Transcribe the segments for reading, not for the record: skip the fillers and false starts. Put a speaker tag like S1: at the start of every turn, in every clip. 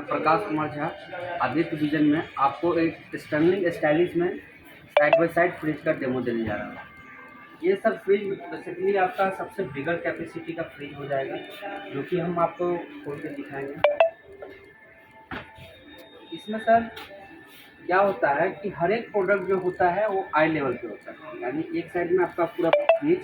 S1: मैं प्रकाश कुमार झा आदित्य विजन में आपको एक स्टर्लिंग स्टाइलिश में साइड बाय साइड फ्रिज का डेमो देने जा रहा हूँ। ये सर फ्रिज बेसिकली आपका सबसे बिगर कैपेसिटी का फ्रिज हो जाएगा, जो कि हम आपको खोल के दिखाएंगे। इसमें सर क्या होता है कि हर एक प्रोडक्ट जो होता है वो आई लेवल पे होता है, यानी एक साइड में आपका पूरा फ्रिज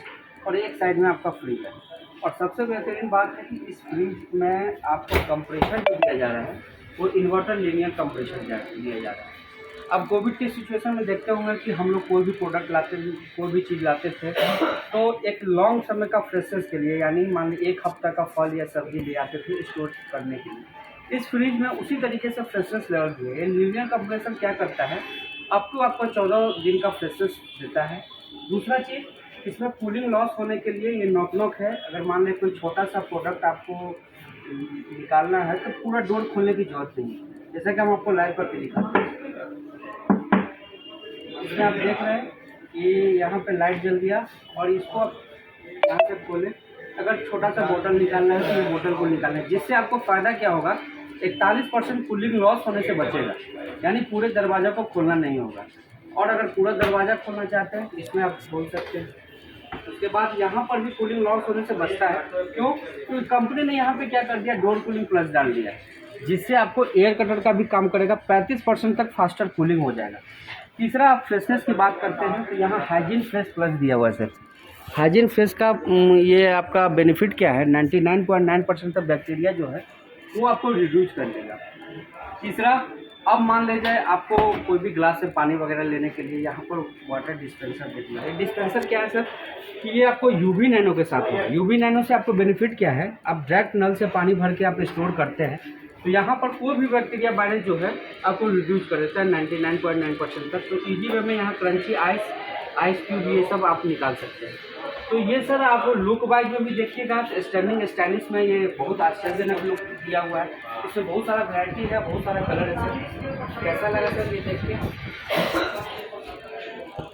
S1: और एक साइड में आपका फ्रिज है। और सबसे बेहतरीन बात है कि इस फ्रिज में आपको कंप्रेशर जो दिया जा रहा है वो इन्वर्टर लीनियर कंप्रेशर दिया जा रहा है। अब कोविड की सिचुएशन में देखते होंगे कि हम लोग कोई भी प्रोडक्ट लाते, कोई भी चीज़ लाते थे तो एक लॉन्ग समय का फ्रेशनेस के लिए, यानी मान लीजिए 1 हफ्ता का फल या सब्जी ले आते थे स्टोर करने के लिए। इस फ्रिज में उसी तरीके से फ्रेशनेस लेवल भी है। लीनियर कंप्रेसर क्या करता है, आपको 14 दिन का फ्रेशनेस देता है। दूसरा चीज़, इसमें कूलिंग लॉस होने के लिए ये नॉक है। अगर मान लें कोई छोटा सा प्रोडक्ट आपको निकालना है तो पूरा डोर खोलने की जरूरत नहीं है, जैसा कि हम आपको लाइव करके दिखाते हैं। इसमें आप देख रहे हैं कि यहाँ पे लाइट जल गया और इसको आप यहाँ से खोलें। अगर छोटा सा बोतल निकालना है तो ये बोतल को निकालना है, जिससे आपको फ़ायदा क्या होगा, 41% कूलिंग लॉस होने से बचेगा, यानी पूरे दरवाज़ा को खोलना नहीं होगा। और अगर पूरा दरवाज़ा खोलना चाहते हैं इसमें आप खोल सकते हैं। उसके बाद यहाँ पर भी कूलिंग लॉस होने से बचता है। क्यों? क्योंकि कंपनी ने यहाँ पे क्या कर दिया, डोर कूलिंग प्लस डाल दिया है, जिससे आपको एयर कटर का भी काम करेगा। 35% तक फास्टर कूलिंग हो जाएगा। तीसरा, आप फ्रेशनेस की बात करते हैं तो यहाँ हाइजीन फ्रेश प्लस दिया हुआ है सर। हाइजीन फ्रेश का ये आपका बेनिफिट क्या है, 99.9% तक बैक्टीरिया जो है वो आपको रिड्यूस कर देगा। तीसरा, अब मान ले जाए आपको कोई भी ग्लास से पानी वगैरह लेने के लिए यहाँ पर वाटर डिस्पेंसर देना है। डिस्पेंसर क्या है सर कि ये आपको यूवी नैनो के साथ है। यूवी नैनो से आपको बेनिफिट क्या है, आप डायरेक्ट नल से पानी भर के आप स्टोर करते हैं तो यहाँ पर कोई भी बैक्टीरिया वायरस जो है आपको रिड्यूस कर देता है 99.9% तक। तो ईजी वे में यहाँ क्रंची आइस क्यूब ये सब आप निकाल सकते हैं। तो ये सर आप लुक वाइज में भी देखिएगा, स्टर्लिंग स्टाइलिश में ये बहुत आश्चर्यजनक लुक दिया हुआ है। इसमें बहुत सारा वैरायटी है, बहुत सारा कलर है सर। कैसा लगा सर ये देखिए।